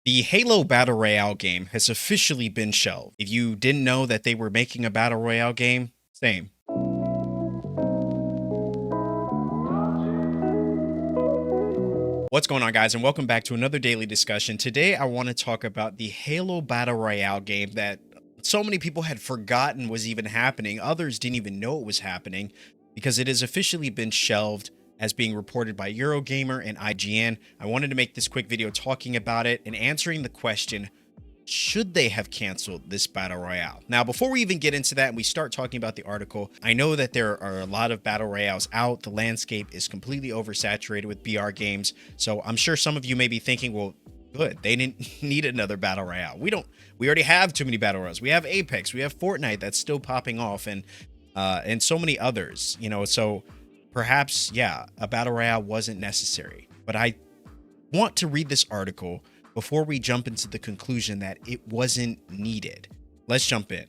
The Halo Battle Royale game has officially been shelved. If you didn't know that they were making a Battle Royale game, same. What's going on, guys, and welcome back to another daily discussion. Today, I want to talk about the Halo Battle Royale game that so many people had forgotten was even happening. Others didn't even know it was happening because it has officially been shelved as being reported by Eurogamer and IGN. I wanted to make this quick video talking about it and answering the question, should they have canceled this battle royale? Now, before we even get into that and we start talking about the article, I know that there are a lot of battle royales out. The landscape is completely oversaturated with BR games. So I'm sure some of you may be thinking, well, good, they didn't need another battle royale. We already have too many battle royales. We have Apex, we have Fortnite that's still popping off, and so many others, so perhaps, yeah, a battle royale wasn't necessary. But I want to read this article before we jump into the conclusion that it wasn't needed. Let's jump in.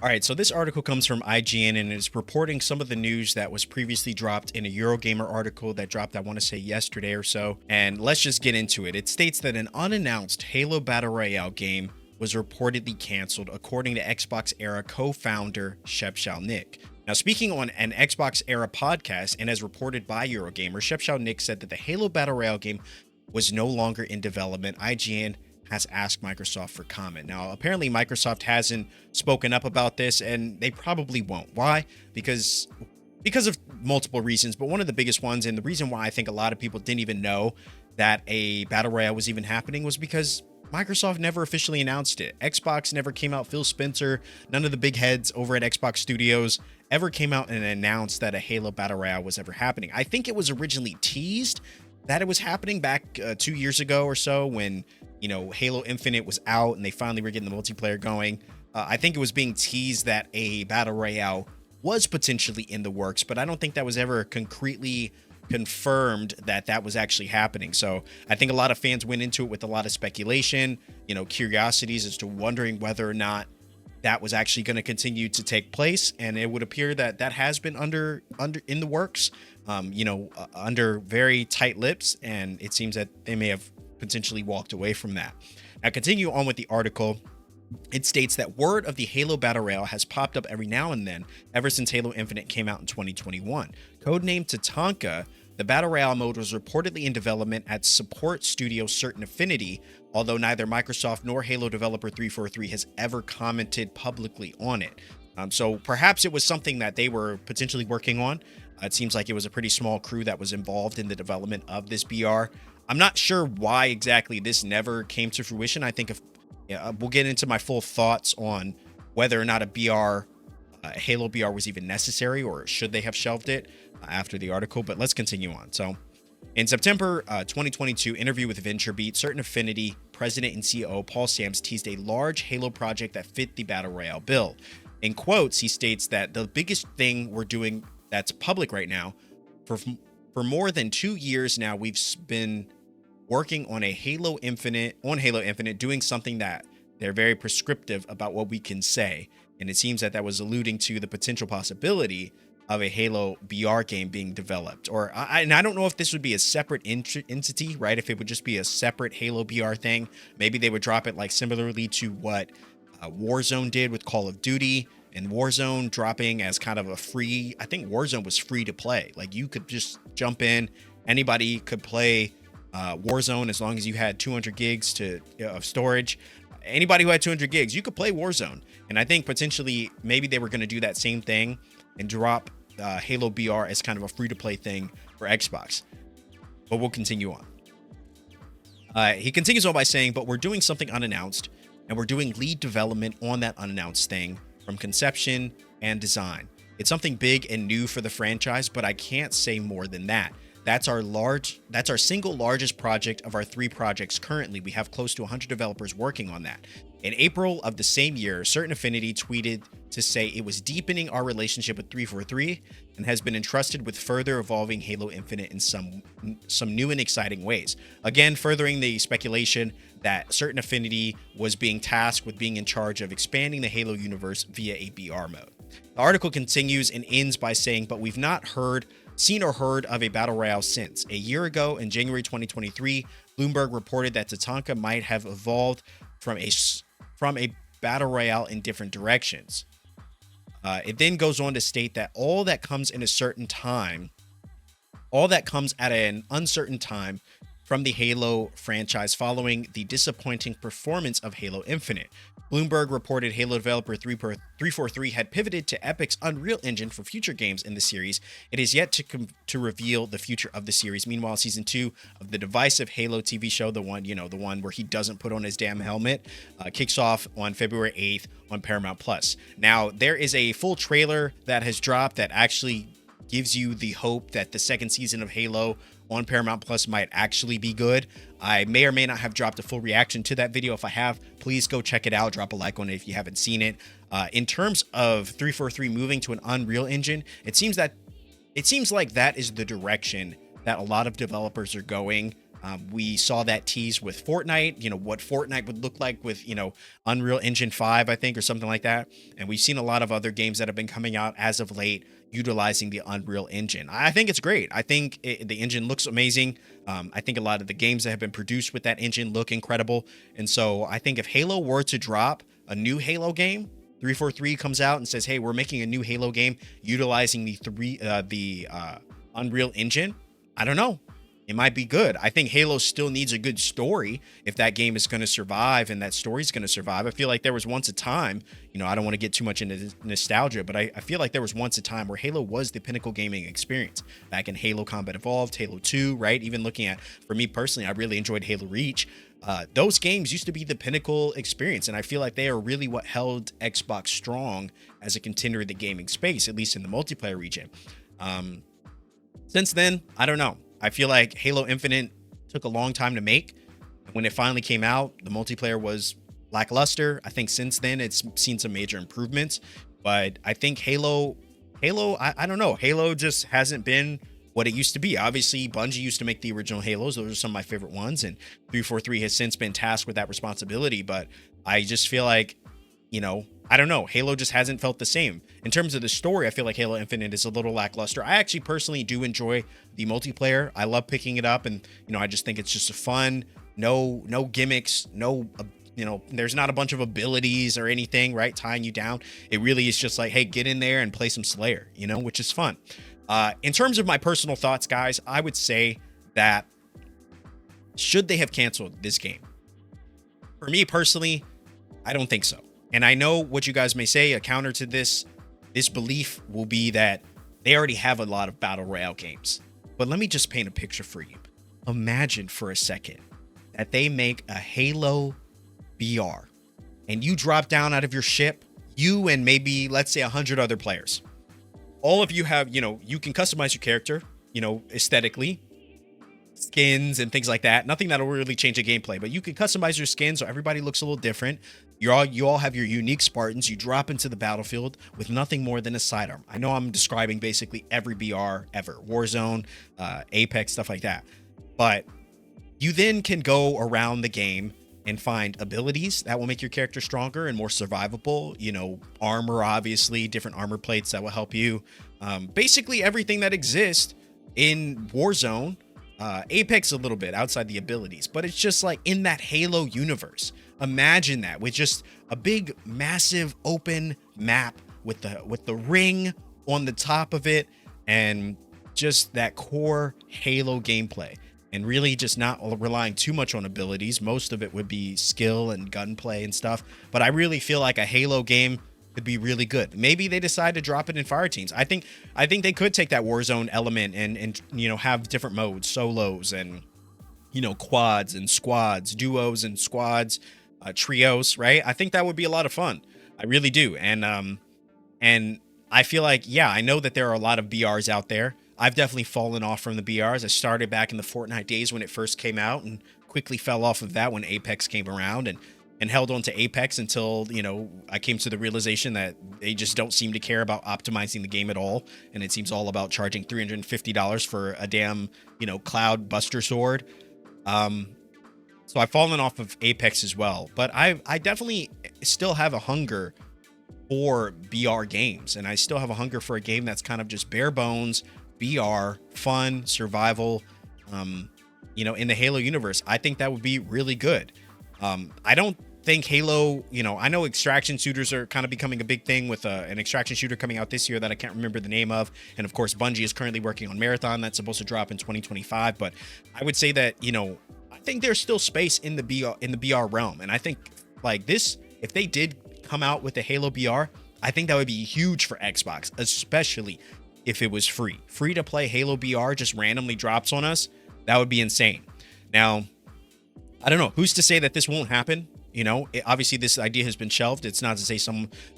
All right, so this article comes from IGN and is reporting some of the news that was previously dropped in a Eurogamer article that dropped, I want to say, yesterday or so. And let's just get into it. It states that an unannounced Halo Battle Royale game was reportedly canceled, according to Xbox Era co-founder Shep Nick. Now, speaking on an Xbox Era podcast and as reported by Eurogamer, Shep Nick said that the Halo Battle Royale game was no longer in development. IGN has asked Microsoft for comment. Now, apparently Microsoft hasn't spoken up about this, and they probably won't. Why? Because of multiple reasons, but one of the biggest ones, and the reason why I think a lot of people didn't even know that a Battle Royale was even happening, was because Microsoft never officially announced it. Xbox never came out. Phil Spencer, none of the big heads over at Xbox Studios ever came out and announced that a Halo Battle Royale was ever happening. I think it was originally teased that it was happening back 2 years ago or so when, Halo Infinite was out and they finally were getting the multiplayer going. I think it was being teased that a Battle Royale was potentially in the works, but I don't think that was ever concretely confirmed that that was actually happening. So I think a lot of fans went into it with a lot of speculation, curiosities as to wondering whether or not that was actually going to continue to take place. And it would appear that that has been under in the works, under very tight lips. And it seems that they may have potentially walked away from that. Now, continue on with the article. It states that word of the Halo Battle Royale has popped up every now and then ever since Halo Infinite came out in 2021. Codenamed Tatanka, the Battle Royale mode was reportedly in development at support studio Certain Affinity, although neither Microsoft nor Halo developer 343 has ever commented publicly on it. So perhaps it was something that they were potentially working on. It seems like it was a pretty small crew that was involved in the development of this BR. I'm not sure why exactly this never came to fruition. I think we'll get into my full thoughts on whether or not a Halo BR was even necessary, or should they have shelved it after the article. But let's continue on. So in September 2022 interview with VentureBeat, Certain Affinity president and CEO Paul Sams teased a large Halo project that fit the Battle Royale bill. In quotes, he states that the biggest thing we're doing that's public right now, for more than 2 years now, we've been working on Halo Infinite, doing something that they're very prescriptive about what we can say. And it seems that was alluding to the potential possibility of a Halo BR game being developed. And I don't know if this would be a separate entity, right? If it would just be a separate Halo BR thing, maybe they would drop it like similarly to what Warzone did with Call of Duty, and Warzone dropping as kind of a free, I think Warzone was free to play. Like, you could just jump in, anybody could play Warzone as long as you had 200 gigs of storage. Anybody who had 200 gigs, you could play Warzone. And I think potentially maybe they were going to do that same thing and drop Halo BR as kind of a free-to-play thing for Xbox. But we'll continue on. He continues on by saying, but we're doing something unannounced, and we're doing lead development on that unannounced thing from conception and design. It's something big and new for the franchise, but I can't say more than that. That's our single largest project of our 3 projects currently. We have close to 100 developers working on that. In April of the same year, Certain Affinity tweeted to say it was deepening our relationship with 343 and has been entrusted with further evolving Halo Infinite in some new and exciting ways. Again, furthering the speculation that Certain Affinity was being tasked with being in charge of expanding the Halo universe via a BR mode. The article continues and ends by saying, but we've not seen or heard of a Battle Royale since. A year ago, in January 2023, Bloomberg reported that Tatanka might have evolved from a battle royale in different directions. It then goes on to state that all that comes at an uncertain time from the Halo franchise following the disappointing performance of Halo Infinite. Bloomberg reported Halo developer 343 had pivoted to Epic's Unreal Engine for future games in the series. It is yet to reveal the future of the series. Meanwhile, season 2 of the divisive Halo TV show, the one where he doesn't put on his damn helmet, kicks off on February 8th on Paramount Plus. Now, there is a full trailer that has dropped that actually gives you the hope that the second season of Halo on Paramount Plus might actually be good. I may or may not have dropped a full reaction to that video. If I have, please go check it out. Drop a like on it if you haven't seen it. In terms of 343 moving to an Unreal Engine, it seems like that is the direction that a lot of developers are going. We saw that tease with Fortnite, what Fortnite would look like with, Unreal Engine 5, I think, or something like that. And we've seen a lot of other games that have been coming out as of late utilizing the Unreal Engine. I think it's great. I think the engine looks amazing. I think a lot of the games that have been produced with that engine look incredible. And so I think if Halo were to drop a new Halo game, 343 comes out and says, hey, we're making a new Halo game utilizing the Unreal Engine, I don't know. It might be good. I think Halo still needs a good story if that game is going to survive and that story is going to survive. I feel like there was once a time, I don't want to get too much into nostalgia, but I feel like there was once a time where Halo was the pinnacle gaming experience. Back in Halo Combat Evolved, Halo 2, right? Even looking at, for me personally, I really enjoyed Halo Reach. Those games used to be the pinnacle experience, and I feel like they are really what held Xbox strong as a contender in the gaming space, at least in the multiplayer region. Since then, I don't know. I feel like Halo Infinite took a long time to make. When it finally came out, the multiplayer was lackluster. I think since then it's seen some major improvements, but I think Halo, I don't know. Halo just hasn't been what it used to be. Obviously, Bungie used to make the original Halos. Those are some of my favorite ones, and 343 has since been tasked with that responsibility. But I just feel like, I don't know. Halo just hasn't felt the same. In terms of the story, I feel like Halo Infinite is a little lackluster. I actually personally do enjoy the multiplayer. I love picking it up, and I just think it's just a fun, no gimmicks, there's not a bunch of abilities or anything, right, tying you down. It really is just like, hey, get in there and play some Slayer, which is fun. In terms of my personal thoughts, guys, I would say that should they have canceled this game? For me personally, I don't think so. And I know what you guys may say. A counter to this belief will be that they already have a lot of battle royale games. But let me just paint a picture for you. Imagine for a second that they make a Halo BR and you drop down out of your ship, you and maybe, let's say, 100 other players. All of you have, you can customize your character, aesthetically, skins and things like that. Nothing that'll really change the gameplay, but you can customize your skins so everybody looks a little different. You all have your unique Spartans. You drop into the battlefield with nothing more than a sidearm. I know I'm describing basically every BR ever, Warzone, Apex, stuff like that. But you then can go around the game and find abilities that will make your character stronger and more survivable. Armor, obviously, different armor plates that will help you. Basically everything that exists in Warzone, Apex a little bit outside the abilities, but it's just like in that Halo universe. Imagine that with just a big, massive open map with the ring on the top of it and just that core Halo gameplay, and really just not relying too much on abilities. Most of it would be skill and gunplay and stuff. But I really feel like a Halo game could be really good. Maybe they decide to drop it in fire teams. I think they could take that Warzone element and have different modes, solos and quads and squads, duos and squads, trios, right? I think that would be a lot of fun. I really do. And I feel like, yeah, I know that there are a lot of BRs out there. I've definitely fallen off from the BRs. I started back in the Fortnite days when it first came out and quickly fell off of that when Apex came around and held on to Apex until, I came to the realization that they just don't seem to care about optimizing the game at all. And it seems all about charging $350 for a damn, cloud buster sword. So I've fallen off of Apex as well, but I definitely still have a hunger for BR games, and I still have a hunger for a game that's kind of just bare bones, BR, fun, survival, in the Halo universe. I think that would be really good. I don't think Halo, I know extraction shooters are kind of becoming a big thing with an extraction shooter coming out this year that I can't remember the name of. And of course, Bungie is currently working on Marathon that's supposed to drop in 2025. But I would say that, I think there's still space in the BR realm. And I think like this, if they did come out with the Halo BR, I think that would be huge for Xbox, especially if it was free. Free to play Halo BR just randomly drops on us. That would be insane. Now, I don't know. Who's to say that this won't happen? Obviously this idea has been shelved. It's not to say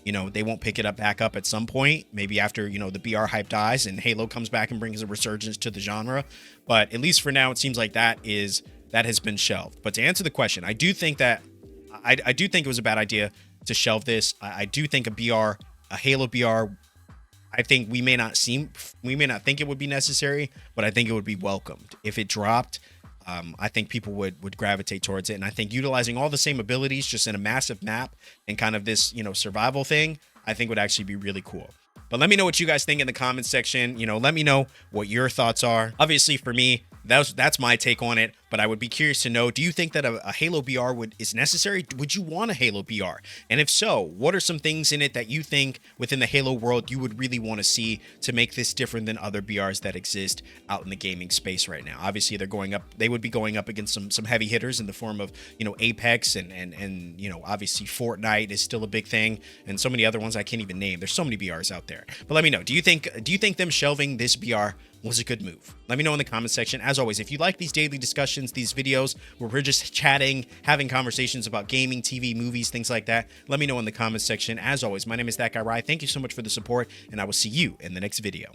they won't pick it up back up at some point, maybe after, the BR hype dies and Halo comes back and brings a resurgence to the genre. But at least for now, it seems like that has been shelved. But to answer the question, I do think that I do think it was a bad idea to shelve this. I do think a Halo BR, I think we may not think it would be necessary, but I think it would be welcomed if it dropped. I think people would gravitate towards it. And I think utilizing all the same abilities just in a massive map and kind of this, survival thing, I think would actually be really cool. But let me know what you guys think in the comments section. Let me know what your thoughts are. Obviously, for me, that's my take on it. But I would be curious to know, do you think that a Halo BR is necessary? Would you want a Halo BR? And if so, what are some things in it that you think within the Halo world you would really want to see to make this different than other BRs that exist out in the gaming space right now? Obviously, they would be going up against some heavy hitters in the form of, Apex and obviously Fortnite is still a big thing, and so many other ones I can't even name. There's so many BRs out there. But let me know, do you think them shelving this BR was a good move? Let me know in the comment section. As always, if you like these daily discussions, these videos where we're just chatting, having conversations about gaming, TV, movies, things like that, let me know in the comment section. As always, my name is That Guy Rye. Thank you so much for the support, and I will see you in the next video.